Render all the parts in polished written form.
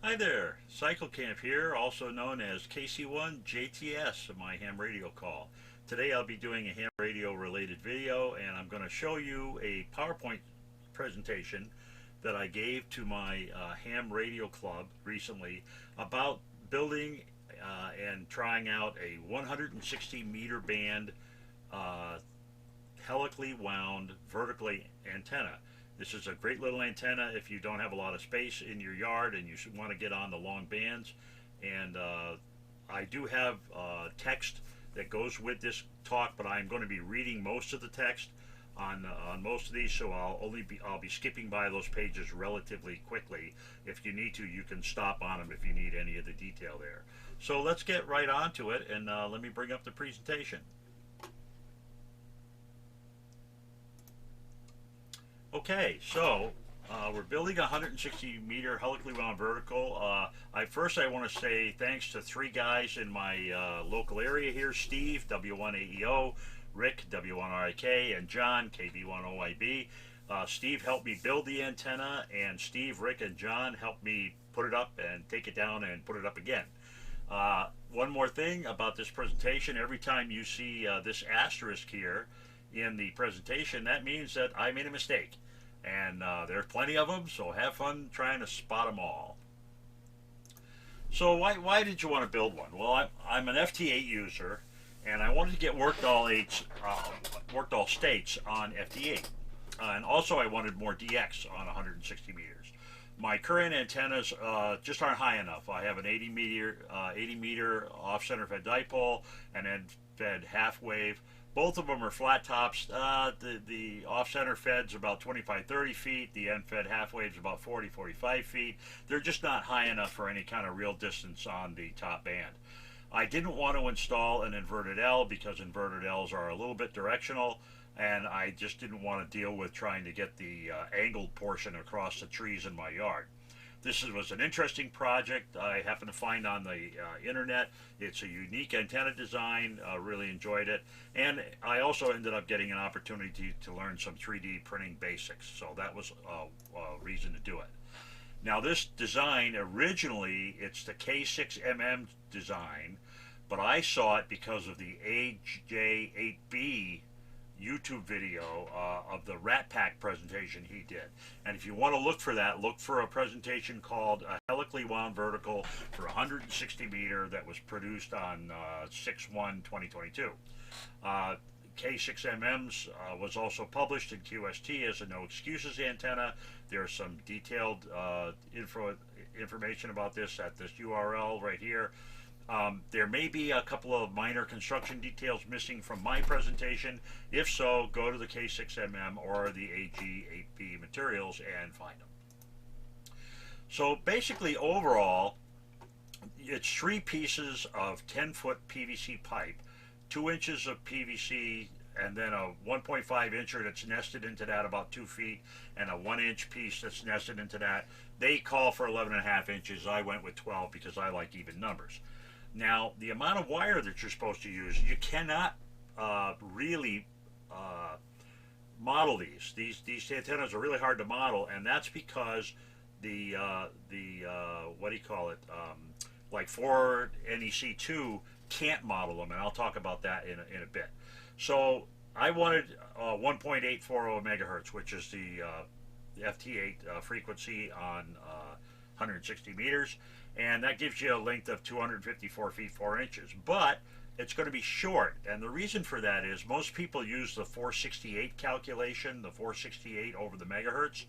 Hi there, Cycle Camp here, also known as KC1JTS, my ham radio call. Today I'll be doing a ham radio related video and I'm going to show you a PowerPoint presentation that I gave to my ham radio club recently about building and trying out a 160 meter band uh, helically wound vertically antenna. This is a great little antenna if you don't have a lot of space in your yard and you want to get on the long bands. And I do have text that goes with this talk, but I'm going to be reading most of the text on most of these, so I'll be skipping by those pages relatively quickly. If you need to, you can stop on them if you need any of the detail there. So let's get right onto it, and let me bring up the presentation. Okay, so we're building a 160 meter helically wound vertical. I want to say thanks to three guys in my local area here: Steve, W1AEO, Rick, W1RIK, and John, KB1OIB. Steve helped me build the antenna, and Steve, Rick, and John helped me put it up and take it down and put it up again. One more thing about this presentation: every time you see this asterisk here in the presentation, that means that I made a mistake. And there's plenty of them, so have fun trying to spot them all. So why did you want to build one? Well, I'm an FT8 user, and I wanted to get worked all states on FT8. And also I wanted more DX on 160 meters. My current antennas just aren't high enough. I have an 80 meter off-center fed dipole and then fed half wave. Both of them are flat tops. The off-center fed's about 25-30 feet. The end-fed half wave's about 40-45 feet. They're just not high enough for any kind of real distance on the top band. I didn't want to install an inverted L because inverted Ls are a little bit directional, and I just didn't want to deal with trying to get the angled portion across the trees in my yard. This was an interesting project I happened to find on the internet. It's a unique antenna design, really enjoyed it. And I also ended up getting an opportunity to learn some 3D printing basics, so that was a reason to do it. Now this design, originally, it's the K6mm design, but I saw it because of the AJ8B YouTube video of the Rat Pack presentation he did. And if you want to look for that, look for a presentation called A Helically Wound Vertical for 160 meter that was produced on 6/1/2022. K6MM's was also published in QST as a no excuses antenna. There's some detailed information about this at this URL right here. There may be a couple of minor construction details missing from my presentation. If so, go to the K6MM or the AG8B materials and find them. So basically, overall, it's three pieces of 10-foot PVC pipe, 2 inches of PVC, and then a 1.5 incher that's nested into that about 2 feet, and a 1 inch piece that's nested into that. They call for 11.5 inches. I went with 12 because I like even numbers. Now, the amount of wire that you're supposed to use, you cannot really model these. These antennas are really hard to model, and that's because the what do you call it? Like Ford NEC2 can't model them, and I'll talk about that in a bit. So I wanted 1.840 megahertz, which is the FT8 frequency on 160 meters, and that gives you a length of 254 feet 4 inches, but it's going to be short. And the reason for that is most people use the 468 calculation, the 468 over the megahertz,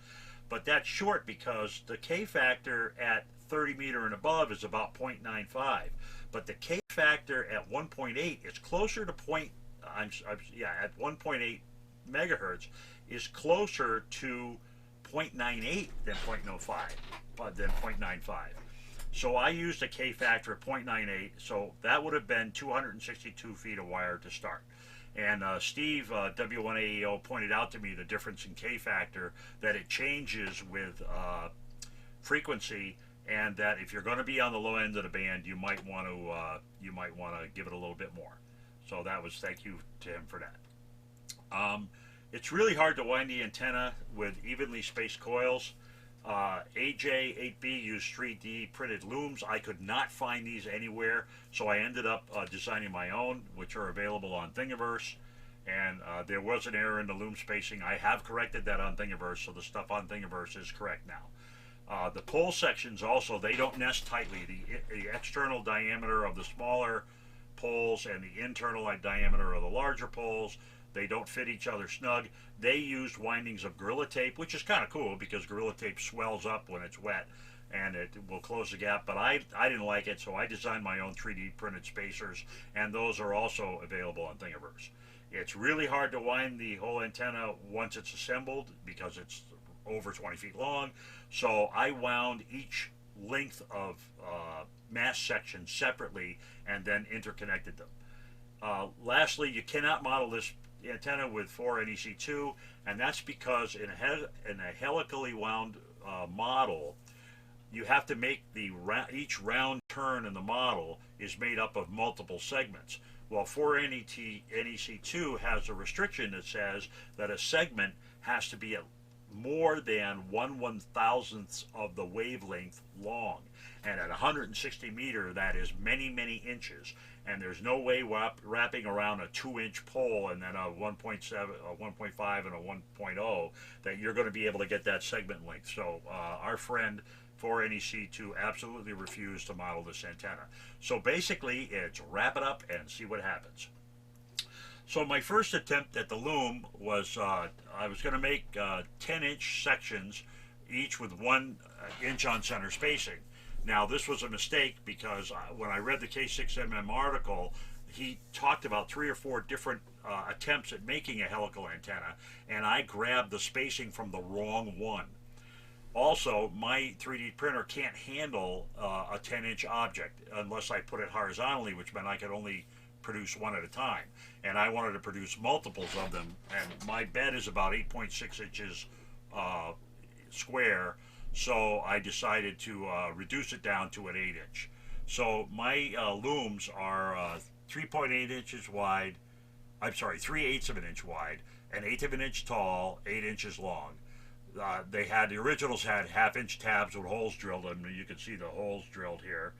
but that's short because the K factor at 30 meter and above is about 0.95, but the K factor at 1.8 is closer to at 1.8 megahertz is closer to 0.98 than 0.95. So I used a K factor of 0.98, so that would have been 262 feet of wire to start. And Steve, W1AEO, pointed out to me the difference in K factor, that it changes with frequency, and that if you're going to be on the low end of the band, you might want to give it a little bit more. So that was, thank you to him for that. It's really hard to wind the antenna with evenly spaced coils. AJ8B used 3D printed looms. I could not find these anywhere, so I ended up designing my own, which are available on Thingiverse. And there was an error in the loom spacing. I have corrected that on Thingiverse, so the stuff on Thingiverse is correct now. The pole sections also, they don't nest tightly. The external diameter of the smaller poles and the internal diameter of the larger poles, they don't fit each other snug. They used windings of Gorilla Tape, which is kind of cool because Gorilla Tape swells up when it's wet and it will close the gap, but I didn't like it, so I designed my own 3D printed spacers, and those are also available on Thingiverse. It's really hard to wind the whole antenna once it's assembled because it's over 20 feet long, so I wound each length of mast section separately and then interconnected them. Lastly, you cannot model this antenna with 4NEC2, and that's because in a helically wound model, you have to make each round turn in the model is made up of multiple segments. Well, 4NEC2 has a restriction that says that a segment has to be more than 1/1000th of the wavelength long. And at 160 meter, that is many, many inches. And there's no way wrapping around a 2-inch pole and then a 1.7, a 1.5, and a 1.0 that you're going to be able to get that segment length. So our friend 4NEC2 absolutely refused to model this antenna. So basically, it's wrap it up and see what happens. So my first attempt at the loom was I was going to make 10-inch sections, each with 1 inch on center spacing. Now this was a mistake because when I read the K6MM article, he talked about 3 or 4 different attempts at making a helical antenna, and I grabbed the spacing from the wrong one. Also, my 3D printer can't handle a 10-inch object unless I put it horizontally, which meant I could only produce one at a time. And I wanted to produce multiples of them, and my bed is about 8.6 inches square, so I decided to reduce it down to an 8-inch. So my looms are 3.8 inches wide, I'm sorry, 3/8 of an inch wide, 1/8 of an inch tall, 8 inches long. The originals had 1/2-inch tabs with holes drilled in them. You can see the holes drilled here.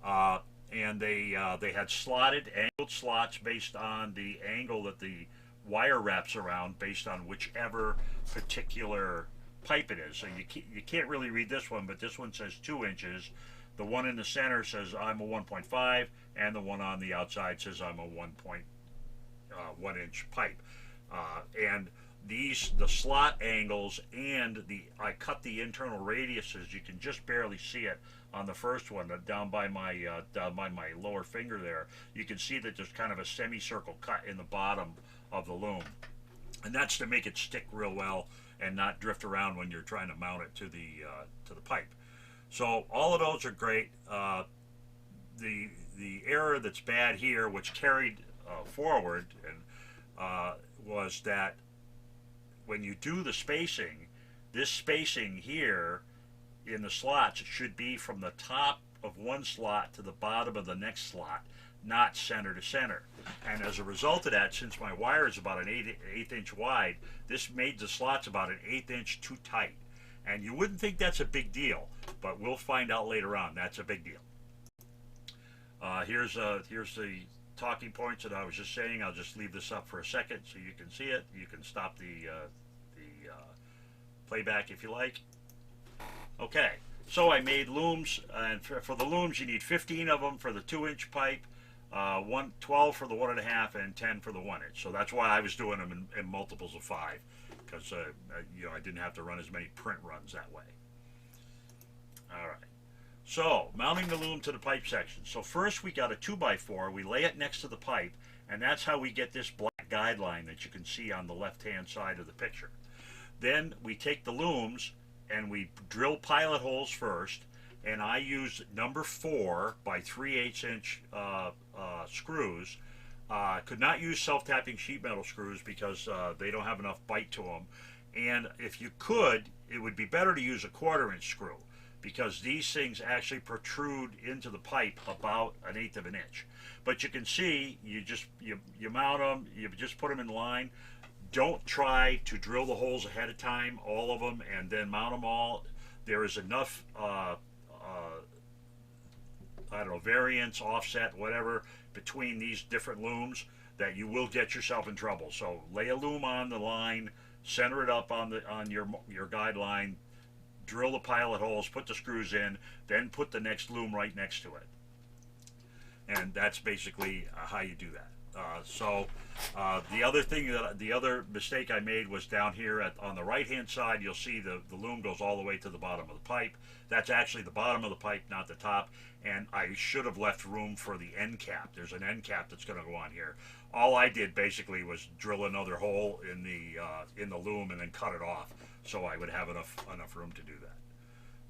And they had slotted, angled slots based on the angle that the wire wraps around, based on whichever particular pipe it is. So you can't really read this one, but this one says 2 inches. The one in the center says I'm a 1.5, and the one on the outside says I'm a 1 inch pipe. And the slot angles and I cut the internal radiuses. You can just barely see it on the first one, down by my lower finger there. You can see that there's kind of a semicircle cut in the bottom of the loom, and that's to make it stick real well and not drift around when you're trying to mount it to the pipe. So all of those are great. The error that's bad here, which carried forward, and was that when you do the spacing, this spacing here in the slots should be from the top of one slot to the bottom of the next slot, not center to center. And as a result of that, since my wire is about an 1/8 inch wide, this made the slots about an 1/8 inch too tight. And you wouldn't think that's a big deal, but we'll find out later on that's a big deal. Here's the talking points that I was just saying. I'll just leave this up for a second so you can see it. You can stop the playback if you like. Okay, so I made looms, and for the looms you need 15 of them for the 2-inch pipe, 12 for the 1.5, and 10 for the 1 inch. So that's why I was doing them in multiples of 5, because I didn't have to run as many print runs that way. All right. So, mounting the loom to the pipe section. So first we got a 2x4, we lay it next to the pipe, and that's how we get this black guideline that you can see on the left-hand side of the picture. Then we take the looms and we drill pilot holes first, and I use number 4 by 3/8 inch screws. Could not use self-tapping sheet metal screws because they don't have enough bite to them. And if you could, it would be better to use a 1/4 inch screw, because these things actually protrude into the pipe about 1/8 of an inch. But you can see, you mount them, you just put them in line. Don't try to drill the holes ahead of time, all of them, and then mount them all. there is enough I don't know, variance, offset, whatever, between these different looms that you will get yourself in trouble. So lay a loom on the line, center it up on your guideline, drill the pilot holes, put the screws in, then put the next loom right next to it. And that's basically how you do that. The other mistake I made was down here on the right hand side. You'll see the loom goes all the way to the bottom of the pipe. That's actually the bottom of the pipe, not the top. And I should have left room for the end cap. There's an end cap that's going to go on here. All I did basically was drill another hole in the loom and then cut it off, so I would have enough room to do that.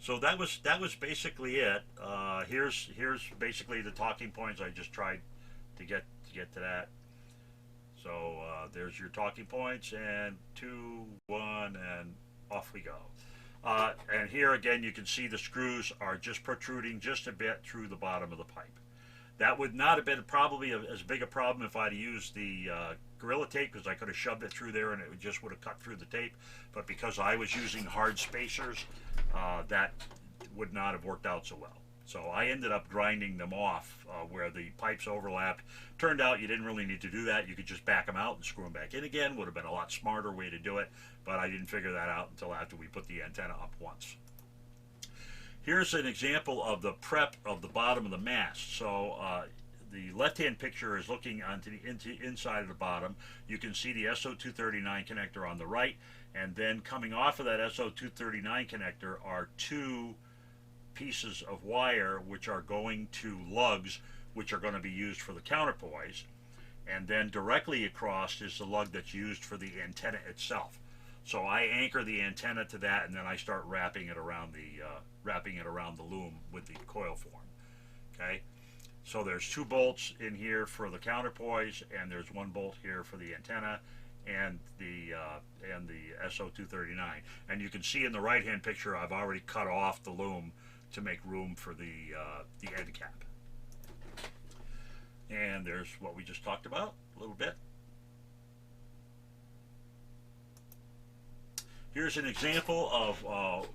So that was basically it. Here's basically the talking points. I just tried to get to that. So there's your talking points, and 2, 1, and off we go. And here again, you can see the screws are just protruding just a bit through the bottom of the pipe. That would not have been probably as big a problem if I'd used the Gorilla Tape, because I could have shoved it through there and it just would have cut through the tape. But because I was using hard spacers, that would not have worked out so well. So I ended up grinding them off where the pipes overlapped. Turned out you didn't really need to do that. You could just back them out and screw them back in again. Would have been a lot smarter way to do it, but I didn't figure that out until after we put the antenna up once. Here's an example of the prep of the bottom of the mast. So the left-hand picture is looking onto the inside of the bottom. You can see the SO239 connector on the right, and then coming off of that SO239 connector are 2 pieces of wire which are going to lugs, which are going to be used for the counterpoise, and then directly across is the lug that's used for the antenna itself. So I anchor the antenna to that, and then I start wrapping it around the loom with the coil form. Okay, so there's 2 bolts in here for the counterpoise, and there's 1 bolt here for the antenna and the SO239. And you can see in the right-hand picture, I've already cut off the loom to make room for the end cap. And there's what we just talked about a little bit. Here's an example of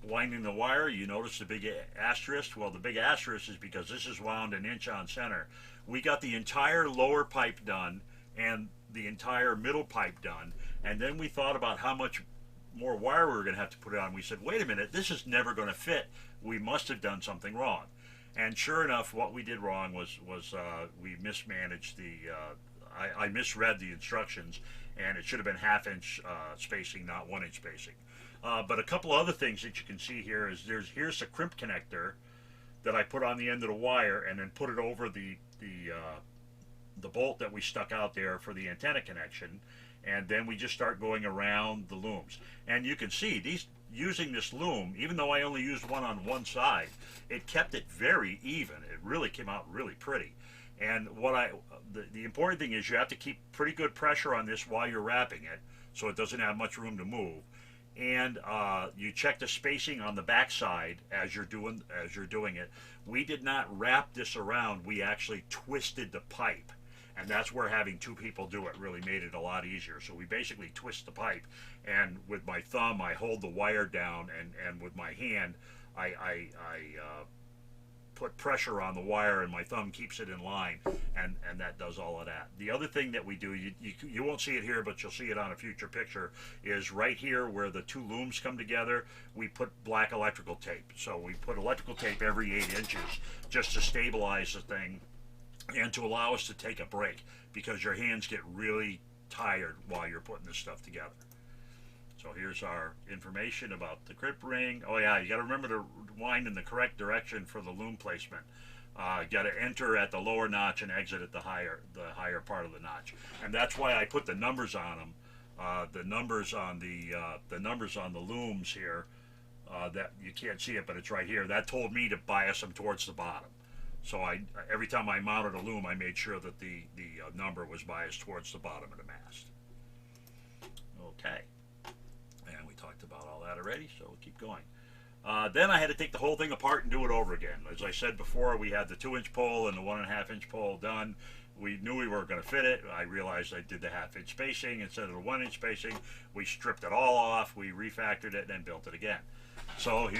winding the wire. You notice the big asterisk. Well, the big asterisk is because this is wound 1 inch on center. We got the entire lower pipe done and the entire middle pipe done, and then we thought about how much more wire we were going to have to put on. We said, wait a minute, this is never going to fit. We must have done something wrong. And sure enough, what we did wrong was we mismanaged I misread the instructions, and it should have been 1/2 inch spacing, not 1 inch spacing. But a couple other things that you can see here is here's the crimp connector that I put on the end of the wire, and then put it over the bolt that we stuck out there for the antenna connection, and then we just start going around the looms. And you can see using this loom, even though I only used one on one side, it kept it very even. It really came out really pretty. And the important thing is you have to keep pretty good pressure on this while you're wrapping it, so it doesn't have much room to move. And you check the spacing on the back side as you're doing it. We did not wrap this around. We actually twisted the pipe, and that's where having 2 people do it really made it a lot easier. So we basically twist the pipe, and with my thumb I hold the wire down, and with my hand I put pressure on the wire, and my thumb keeps it in line, and that does all of that. The other thing that we do, you won't see it here, but you'll see it on a future picture, is right here where the 2 looms come together, we put black electrical tape. So we put electrical tape every 8 inches just to stabilize the thing and to allow us to take a break, because your hands get really tired while you're putting this stuff together. So here's our information about the crimp ring. Oh yeah, you got to remember to wind in the correct direction for the loom placement. You got to enter at the lower notch and exit at the higher part of the notch. And that's why I put the numbers on them. The numbers on the looms here. That you can't see it, but it's right here. That told me to bias them towards the bottom. So every time I mounted a loom, I made sure that the number was biased towards the bottom of the mast. Okay. And we talked about all that already, so we'll keep going. Then I had to take the whole thing apart and do it over again. As I said before, we had the 2-inch pole and the 1.5 inch pole done. We knew we weren't going to fit it. I realized I did the 1/2 inch spacing instead of the 1 inch spacing. We stripped it all off, we refactored it, and then built it again. So an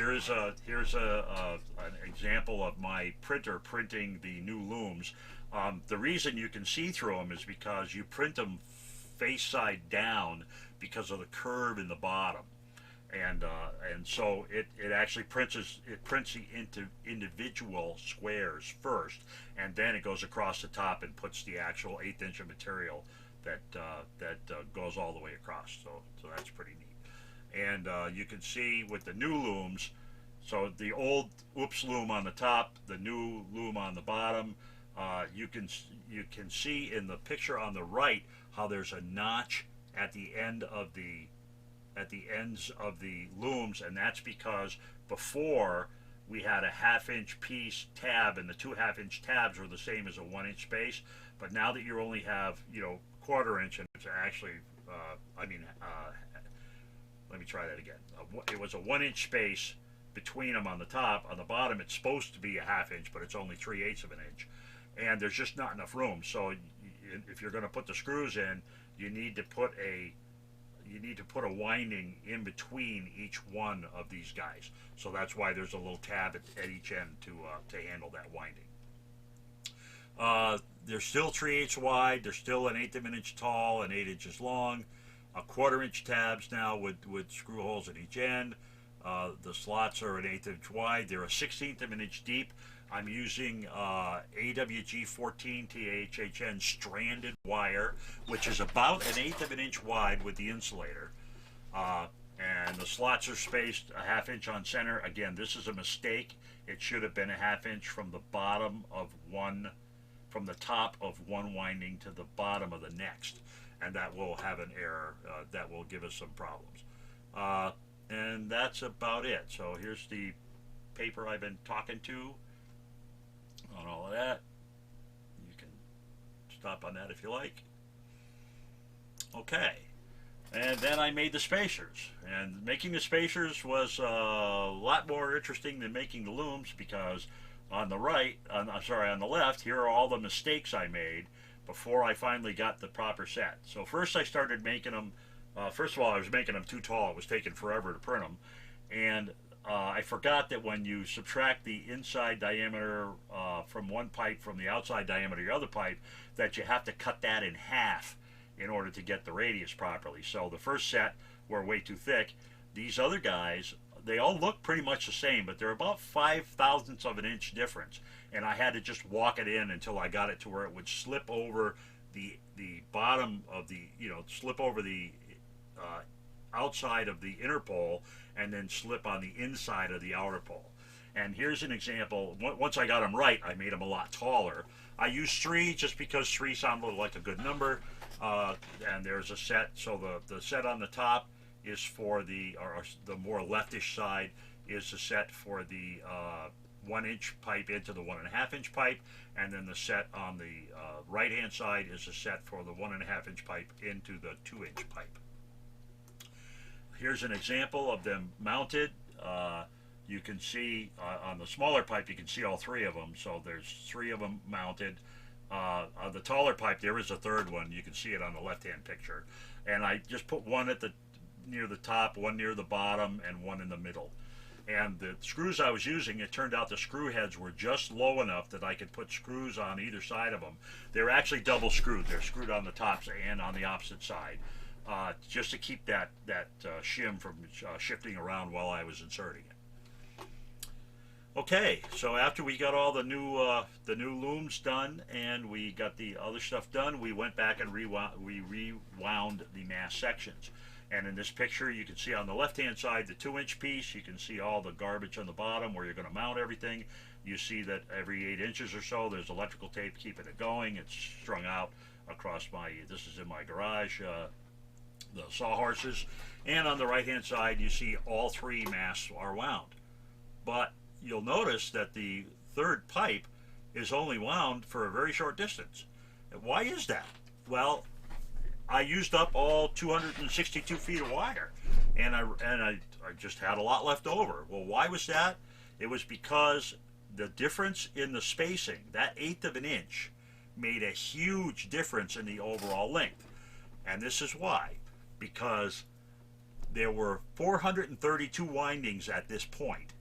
example of my printer printing the new looms. The reason you can see through them is because you print them face side down because of the curve in the bottom, and so it actually prints the individual squares first, and then it goes across the top and puts the actual 1/8 inch of material that goes all the way across. So that's pretty neat. And you can see with the new looms, so the old oops loom on the top, the new loom on the bottom. You can see in the picture on the right how there's a notch at the end of the ends of the looms, and that's because before we had a 1/2 inch piece tab, and the 2 1/2 inch tabs were the same as a 1 inch space. But now that you only have 1/4 inch, and it's actually let me try that again. It was a 1 inch space between them on the top. On the bottom, it's supposed to be a 1/2 inch, but it's only 3/8 of an inch, and there's just not enough room. So if you're going to put the screws in, you need to put a winding in between each one of these guys. So that's why there's a little tab at each end to handle that winding. They're still 3/8 wide. They're still an 1/8 of an inch tall and 8 inches long. 1/4 inch tabs now with screw holes at each end. The slots are an 1/8 inch wide. They're a 1/16 of an inch deep. I'm using AWG 14 THHN stranded wire, which is about an 1/8 of an inch wide with the insulator. And the slots are spaced a 1/2 inch on center. Again, this is a mistake. It should have been a 1/2 inch from the top of one winding to the bottom of the next, and that will have an error that will give us some problems. And that's about it. So here's the paper I've been talking to on all of that. You can stop on that if you like. Okay. And then I made the spacers. And making the spacers was a lot more interesting than making the looms, because on the left, here are all the mistakes I made before I finally got the proper set. So first I started making them. First of all, I was making them too tall. It was taking forever to print them. And I forgot that when you subtract the inside diameter from one pipe from the outside diameter of the other pipe, that you have to cut that in half in order to get the radius properly. So the first set were way too thick. These other guys, they all look pretty much the same, but they're about 5/1000ths of an inch difference. And I had to just walk it in until I got it to where it would slip over the bottom of the, slip over the outside of the inner pole, and then slip on the inside of the outer pole. And here's an example. Once I got them right, I made them a lot taller. I used 3 just because 3 sounded like a good number. And there's a set. So the set on the top is for the more leftish side is the set for the 1 inch pipe into the 1.5 inch pipe, and then the set on the right hand side is a set for the 1.5 inch pipe into the 2 inch pipe. Here's an example of them mounted. You can see on the smaller pipe, you can see all 3 of them. So there's 3 of them mounted. On the taller pipe, there is a third one. You can see it on the left-hand picture. And I just put one near the top, one near the bottom, and one in the middle. And the screws I was using, it turned out the screw heads were just low enough that I could put screws on either side of them. They're actually double screwed. They're screwed on the tops and on the opposite side, just to keep that shim from shifting around while I was inserting it. Okay, so after we got all the new looms done and we got the other stuff done, we went back and rewound the mast sections. And in this picture, you can see on the left-hand side the 2 inch piece. You can see all the garbage on the bottom where you're going to mount everything. You see that every 8 inches or so, there's electrical tape keeping it going. It's strung out across this is in my garage, the sawhorses. And on the right-hand side, you see all 3 masts are wound. But you'll notice that the third pipe is only wound for a very short distance. Why is that? Well, I used up all 262 feet of wire, and I just had a lot left over. Well, why was that? It was because the difference in the spacing, that 1/8 of an inch, made a huge difference in the overall length. And this is why. Because there were 432 windings at this point,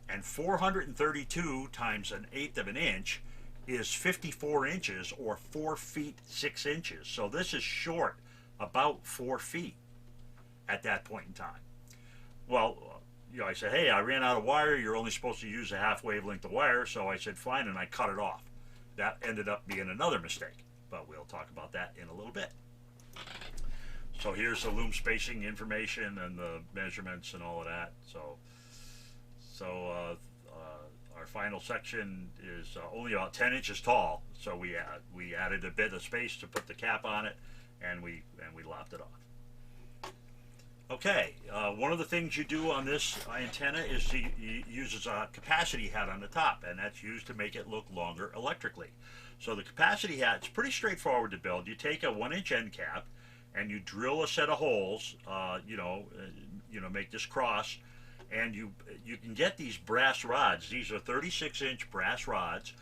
and 432 times an eighth of an inch is 54 inches, or 4 feet 6 inches. So this is short about 4 feet at that point in time. Well, I said, hey, I ran out of wire. You're only supposed to use a half wavelength of wire. So I said, fine, and I cut it off. That ended up being another mistake, but we'll talk about that in a little bit. So here's the loom spacing information and the measurements and all of that. So our final section is only about 10 inches tall. So we added a bit of space to put the cap on it, and we lopped it off. Okay, one of the things you do on this antenna is to uses a capacity hat on the top, and that's used to make it look longer electrically. So the capacity hat's pretty straightforward to build. You take a 1-inch end cap, and you drill a set of holes. Make this cross, and you can get these brass rods. These are 36-inch brass rods,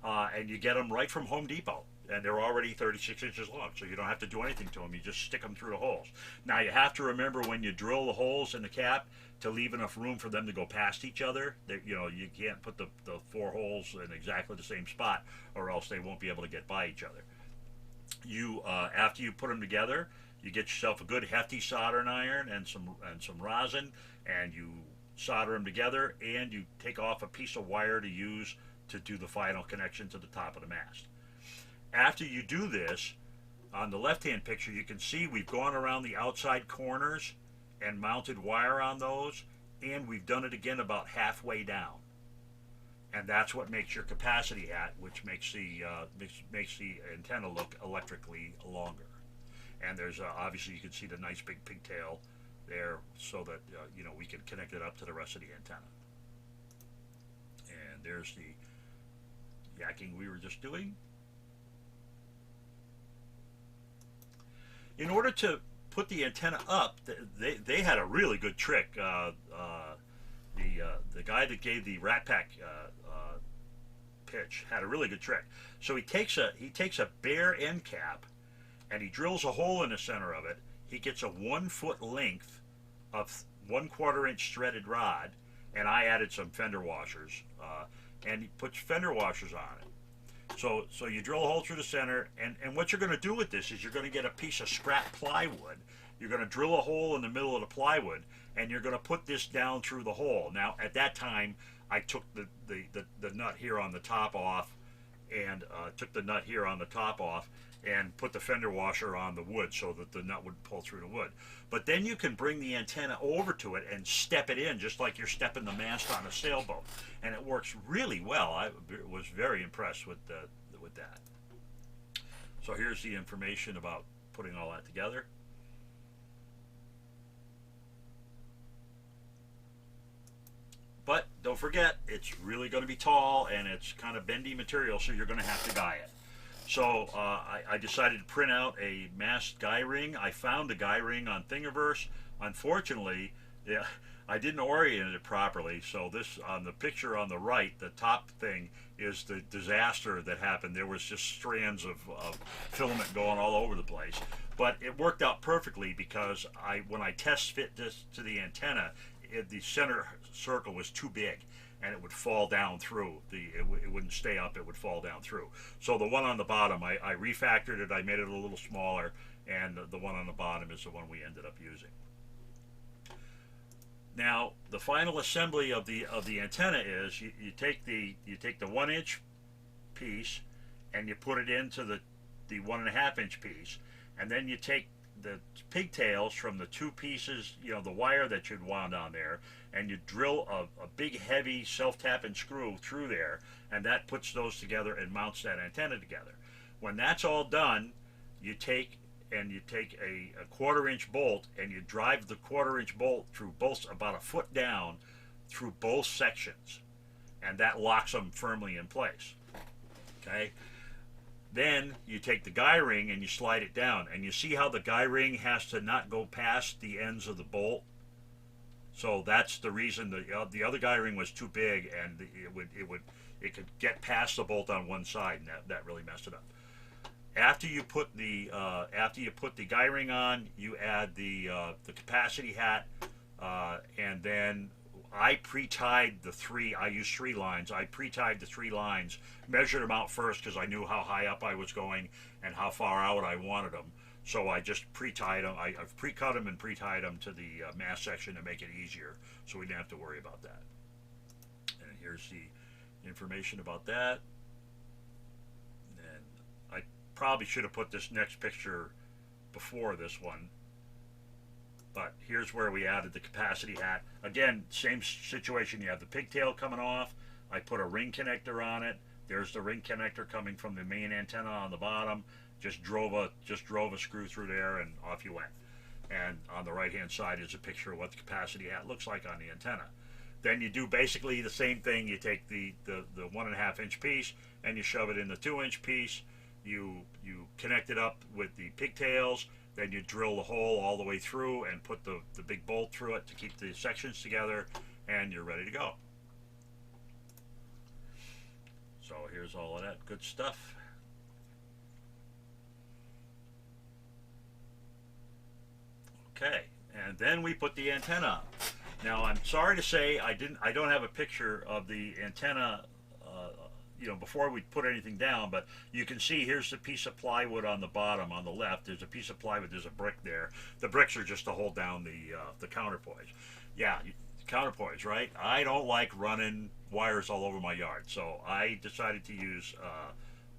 and you get them right from Home Depot. And they're already 36 inches long, so you don't have to do anything to them. You just stick them through the holes. Now, you have to remember when you drill the holes in the cap to leave enough room for them to go past each other. You can't put the 4 holes in exactly the same spot, or else they won't be able to get by each other. After you put them together, you get yourself a good hefty soldering iron and some rosin, and you solder them together, and you take off a piece of wire to use to do the final connection to the top of the mast. After you do this, on the left-hand picture, you can see we've gone around the outside corners and mounted wire on those, and we've done it again about halfway down. And that's what makes your capacity hat, which makes the antenna look electrically longer. And there's obviously, you can see the nice big pigtail there, so that we can connect it up to the rest of the antenna. And there's the yakking we were just doing. In order to put the antenna up, they had a really good trick. The guy that gave the Rat Pack pitch had a really good trick. So he takes a bare end cap, and he drills a hole in the center of it. He gets a 1 foot length of 1/4 inch threaded rod, and I added some fender washers, and he puts fender washers on it. So you drill a hole through the center, and what you're going to do with this is you're going to get a piece of scrap plywood. You're going to drill a hole in the middle of the plywood, and you're going to put this down through the hole. Now, at that time, I took the nut here on the top off, and and put the fender washer on the wood so that the nut would pull through the wood. But then you can bring the antenna over to it and step it in, just like you're stepping the mast on a sailboat, and it works really well. I was very impressed with that. So here's the information about putting all that together. But don't forget, it's really going to be tall, and it's kind of bendy material, so you're going to have to guy it. So I decided to print out a mast guy ring. I found a guy ring on Thingiverse. Unfortunately, I didn't orient it properly. So this, on the picture on the right, the top thing is the disaster that happened. There was just strands of filament going all over the place. But it worked out perfectly, because when I test fit this to the antenna, the center circle was too big, and it would fall down through. It wouldn't stay up, it would fall down through. So the one on the bottom, I refactored it, I made it a little smaller, and the one on the bottom is the one we ended up using. Now, the final assembly of the antenna is you take the 1-inch piece, and you put it into the 1.5-inch piece, and then you take the pigtails from the 2 pieces, the wire that you'd wound on there, and you drill a big heavy self-tapping screw through there, and that puts those together and mounts that antenna together. When that's all done, you take a 1/4-inch bolt, and you drive the 1/4-inch bolt through both, about a foot down through both sections, and that locks them firmly in place. Okay. Then you take the guy ring and you slide it down, and you see how the guy ring has to not go past the ends of the bolt. So that's the reason the other guy ring was too big, and it could get past the bolt on one side, and that really messed it up. After you put the guy ring on, you add the capacity hat, and then I pre-tied the three. I used 3 lines. I pre-tied the 3 lines, measured them out first because I knew how high up I was going and how far out I wanted them. So I just pre-tied them. I've pre-cut them and pre-tied them to the mast section to make it easier, so we didn't have to worry about that. And here's the information about that. And I probably should have put this next picture before this one, but here's where we added the capacity hat. Again, same situation. You have the pigtail coming off. I put a ring connector on it. There's the ring connector coming from the main antenna on the bottom. Just drove a screw through there, and off you went. And on the right hand side is a picture of what the capacity hat looks like on the antenna. Then you do basically the same thing. You take the 1.5 inch piece and you shove it in the 2-inch piece. You connect it up with the pigtails. Then you drill the hole all the way through and put the big bolt through it to keep the sections together, and you're ready to go. So here's all of that good stuff. Okay, and then we put the antenna up. Now I'm sorry to say I don't have a picture of the antenna before we put anything down, but you can see here's the piece of plywood on the bottom on the left. There's a piece of plywood, there's a brick there. The bricks are just to hold down the counterpoise. Yeah, counterpoise, right? I don't like running wires all over my yard, so I decided to use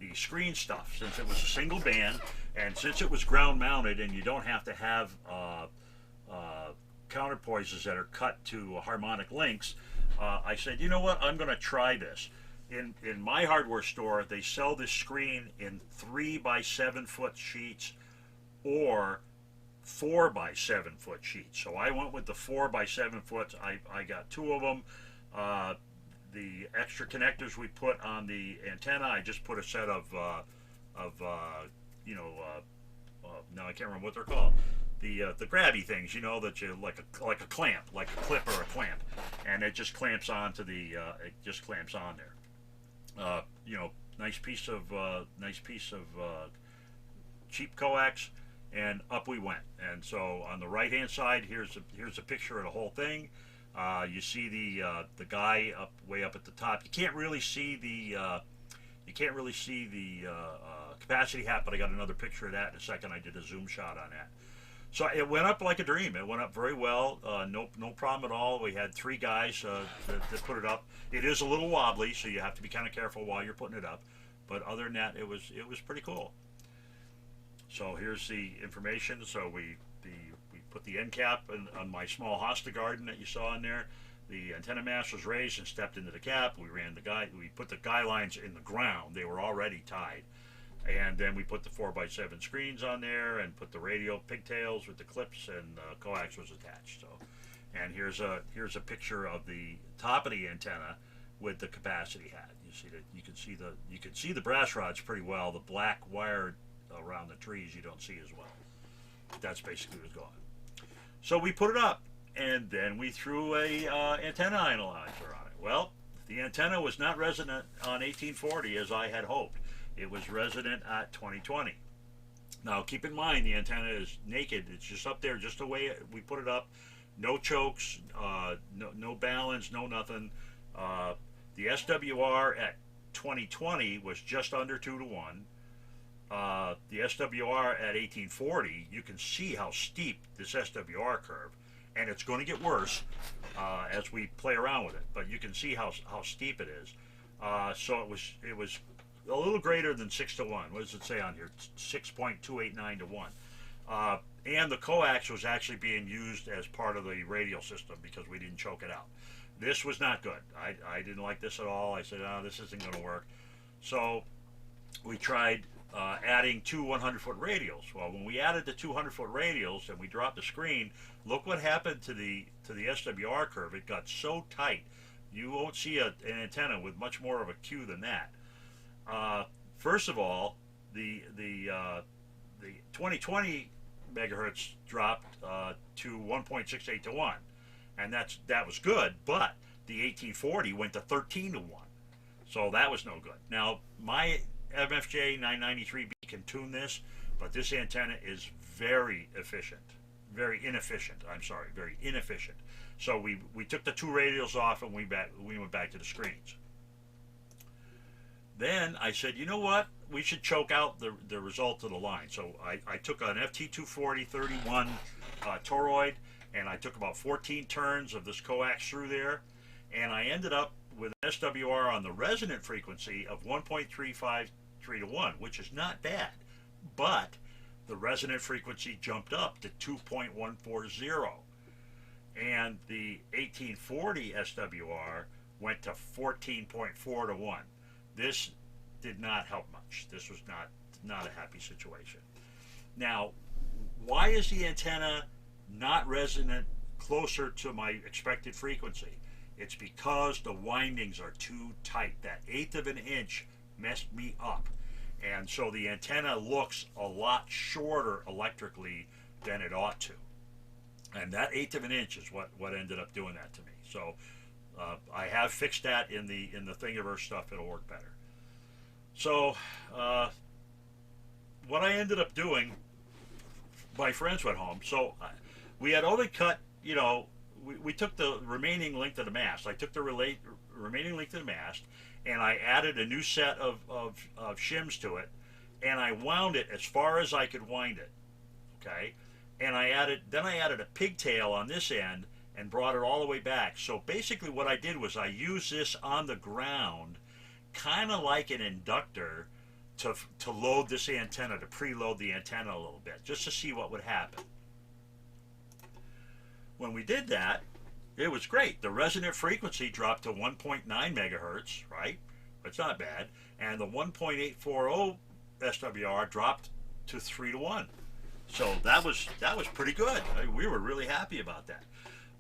the screen stuff, since it was a single band and since it was ground mounted and you don't have to have counterpoises that are cut to harmonic lengths. I said, you know what, I'm going to try this. In my hardware store, they sell this screen in 3 by 7 foot sheets or 4 by 7 foot sheets. So I went with the 4 by 7 foot. I got 2 of them. The extra connectors we put on the antenna, I just put a set of now I can't remember what they're called. The grabby things, that you like a clamp, like a clip or a clamp, and it just clamps onto it just clamps on there. Nice piece of cheap coax, and up we went. And so on the right hand side, here's a picture of the whole thing. You see the guy way up at the top. You can't really see the capacity hat, but I got another picture of that in a second. I did a zoom shot on that. So it went up like a dream. It went up very well. No problem at all. We had 3 guys that put it up. It is a little wobbly, so you have to be kind of careful while you're putting it up. But other than that, it was pretty cool. So here's the information. So we put the end cap on my small hosta garden that you saw in there. The antenna mast was raised and stepped into the cap. We put the guy lines in the ground. They were already tied. And then we put the 4 by 7 screens on there and put the radial pigtails with the clips, and coax was attached. So, and here's a picture of the top of the antenna with the capacity hat. You see that you can see the brass rods pretty well. The black wire around the trees you don't see as well. That's basically what's going on. So we put it up, and then we threw a antenna analyzer on it. Well, the antenna was not resident on 1840 as I had hoped. It was resident at 2020. Now, keep in mind, the antenna is naked. It's just up there, just the way we put it up. No chokes, no balance, no nothing. The SWR at 2020 was just under 2 to 1. The SWR at 1840, you can see how steep this SWR curve, and it's going to get worse as we play around with it. But you can see how steep it is. So it was a little greater than 6 to 1. What does it say on here? 6.289 to 1. And the coax was actually being used as part of the radial system because we didn't choke it out. This was not good. I didn't like this at all. I said, oh, this isn't going to work. So we tried adding 2 100-foot radials. Well, when we added the 2 100-foot radials and we dropped the screen, look what happened to the SWR curve. It got so tight. You won't see an antenna with much more of a Q than that. First of all, the 2020 megahertz dropped to 1.68 to 1, and that was good. But the 1840 went to 13 to 1, so that was no good. Now my MFJ 993B can tune this, but this antenna is very efficient. Very inefficient. I'm sorry, very inefficient. So we took the two radials off and we went back to the screens. Then I said, you know what? We should choke out the result of the line. So I took an FT240 31 toroid, and I took about 14 turns of this coax through there, and I ended up with an SWR on the resonant frequency of 1.353 to 1, which is not bad. But the resonant frequency jumped up to 2.140. And the 1840 SWR went to 14.4 to 1. This did not help much. This was not a happy situation. Now, why is the antenna not resonant closer to my expected frequency? It's because the windings are too tight. That eighth of an inch messed me up. And so the antenna looks a lot shorter electrically than it ought to. And that eighth of an inch is what ended up doing that to me. So I have fixed that in the Thingiverse stuff. It'll work better. So what I ended up doing, my friends went home. So we had only cut, we took the remaining length of the mast. I took the remaining length of the mast, and I added a new set of shims to it, and I wound it as far as I could wind it. Okay, and I added a pigtail on this end and brought it all the way back. So basically what I did was I used this on the ground, kind of like an inductor, to load this antenna, to preload the antenna a little bit, just to see what would happen. When we did that, it was great. The resonant frequency dropped to 1.9 megahertz, right? It's not bad. And the 1.840 SWR dropped to 3 to 1. So that was pretty good. We were really happy about that.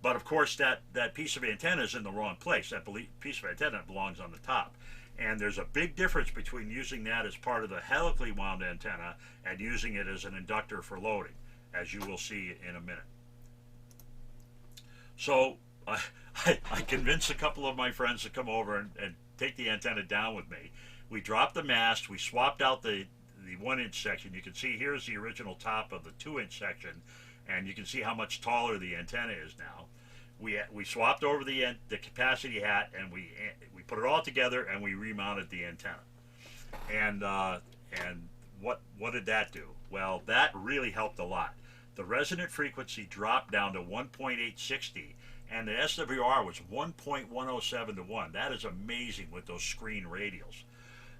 But of course, that piece of antenna is in the wrong place. That piece of antenna belongs on the top. And there's a big difference between using that as part of the helically wound antenna and using it as an inductor for loading, as you will see in a minute. So I convinced a couple of my friends to come over and take the antenna down with me. We dropped the mast. We swapped out the 1-inch section. You can see here's the original top of the 2-inch section, and you can see how much taller the antenna is now. We swapped over the capacity hat, and we put it all together, and we remounted the antenna. And what did that do? Well, that really helped a lot. The resonant frequency dropped down to 1.860, and the SWR was 1.107 to 1. That is amazing with those screen radials.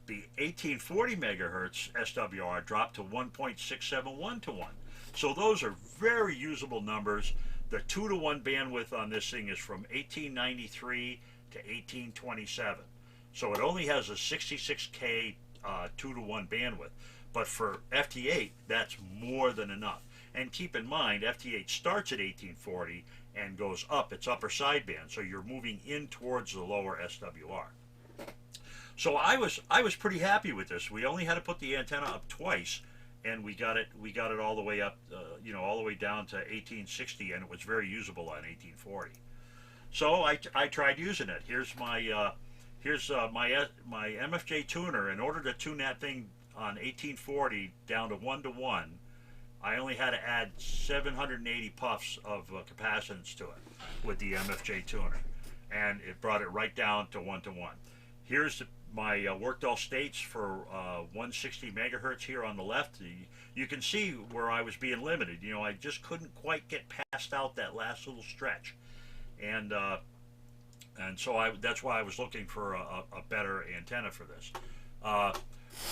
The 1840 megahertz SWR dropped to 1.671 to 1. So those are very usable numbers. The 2 to 1 bandwidth on this thing is from 1893 to 1827. So it only has a 66K 2 to 1 bandwidth. But for FT8, that's more than enough. And keep in mind, FT8 starts at 1840 and goes up its upper sideband, so you're moving in towards the lower SWR. So I was pretty happy with this. We only had to put the antenna up twice, and we got it all the way up, all the way down to 1860, and it was very usable on 1840. So I tried using it. Here's my MFJ tuner. In order to tune that thing on 1840 down to 1 to 1, I only had to add 780 puffs of capacitance to it with the MFJ tuner, and it brought it right down to 1 to 1. Here's my Workdall states for 160 megahertz here on the left. You can see where I was being limited. I just couldn't quite get past out that last little stretch, and so that's why I was looking for a better antenna for this.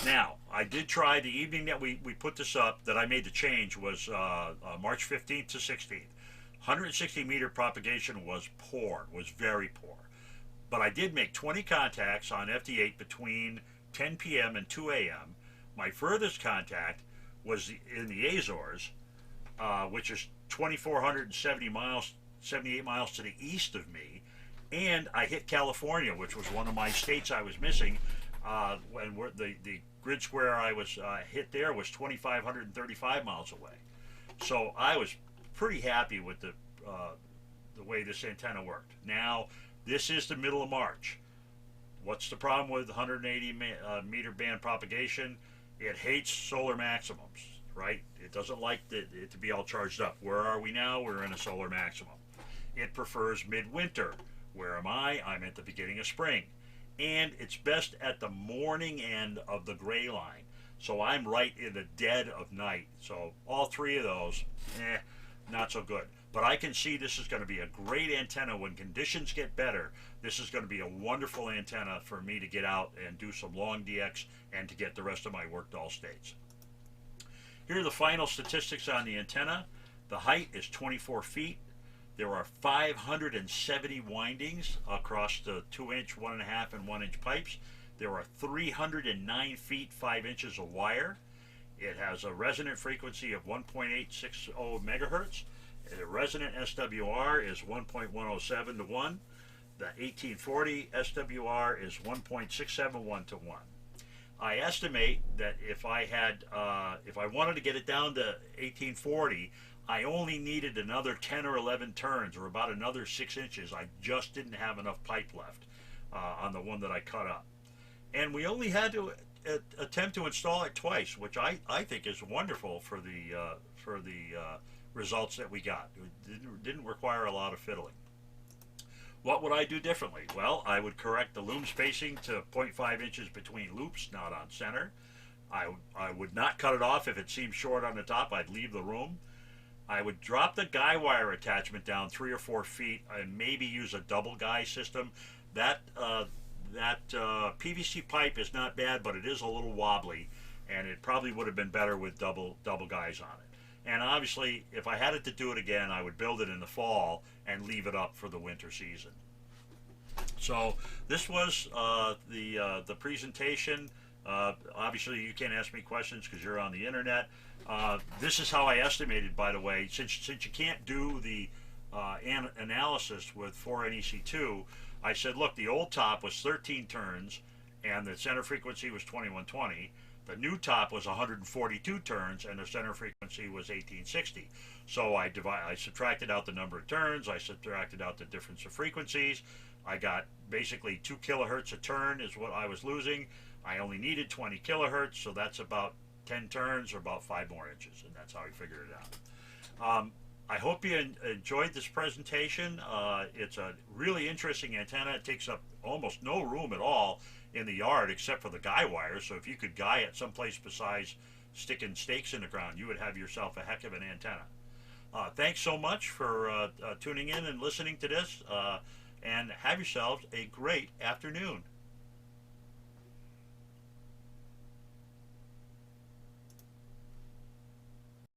Now, I did try the evening that we put this up, that I made the change, was March 15th to 16th. 160 meter propagation was poor, was very poor. But I did make 20 contacts on FT8 between 10 p.m. and 2 a.m. My furthest contact was in the Azores, which is 2,478 miles to the east of me. And I hit California, which was one of my states I was missing. And the grid square I was hit there was 2,535 miles away. So I was pretty happy with the way this antenna worked. Now, this is the middle of March. What's the problem with 180 meter band propagation? It hates solar maximums, right? It doesn't like it to be all charged up. Where are we now? We're in a solar maximum. It prefers midwinter. Where am I? I'm at the beginning of spring. And it's best at the morning end of the gray line. So I'm right in the dead of night. So all three of those, not so good. But I can see this is going to be a great antenna when conditions get better. This is going to be a wonderful antenna for me to get out and do some long DX and to get the rest of my work to all states. Here are the final statistics on the antenna. The height is 24 feet. There are 570 windings across the 2-inch, 1.5, and 1-inch pipes. There are 309 feet, 5 inches of wire. It has a resonant frequency of 1.860 megahertz. The resonant SWR is 1.107 to 1. The 1840 SWR is 1.671 to 1. I estimate that if I wanted to get it down to 1840, I only needed another 10 or 11 turns, or about another 6 inches. I just didn't have enough pipe left on the one that I cut up. And we only had to attempt to install it twice, which I think is wonderful for the results that we got. It didn't require a lot of fiddling. What would I do differently? Well, I would correct the loom spacing to 0.5 inches between loops, not on center. I would not cut it off if it seemed short on the top. I'd leave the room. I would drop the guy wire attachment down 3 or 4 feet and maybe use a double guy system. That PVC pipe is not bad, but it is a little wobbly, and it probably would have been better with double guys on it. And obviously, if I had it to do it again, I would build it in the fall and leave it up for the winter season. So this was the presentation. Obviously, you can't ask me questions because you're on the internet. This is how I estimated, by the way, since you can't do the analysis with 4NEC2, I said, look, the old top was 13 turns, and the center frequency was 2120. The new top was 142 turns, and the center frequency was 1860. So I subtracted out the number of turns. I subtracted out the difference of frequencies. I got basically 2 kilohertz a turn is what I was losing. I only needed 20 kilohertz, so that's about 10 turns or about 5 more inches, and that's how I figured it out. I hope you enjoyed this presentation. It's a really interesting antenna. It takes up almost no room at all in the yard except for the guy wire. So if you could guy it someplace besides sticking stakes in the ground, you would have yourself a heck of an antenna. Thanks so much for tuning in and listening to this, and have yourselves a great afternoon.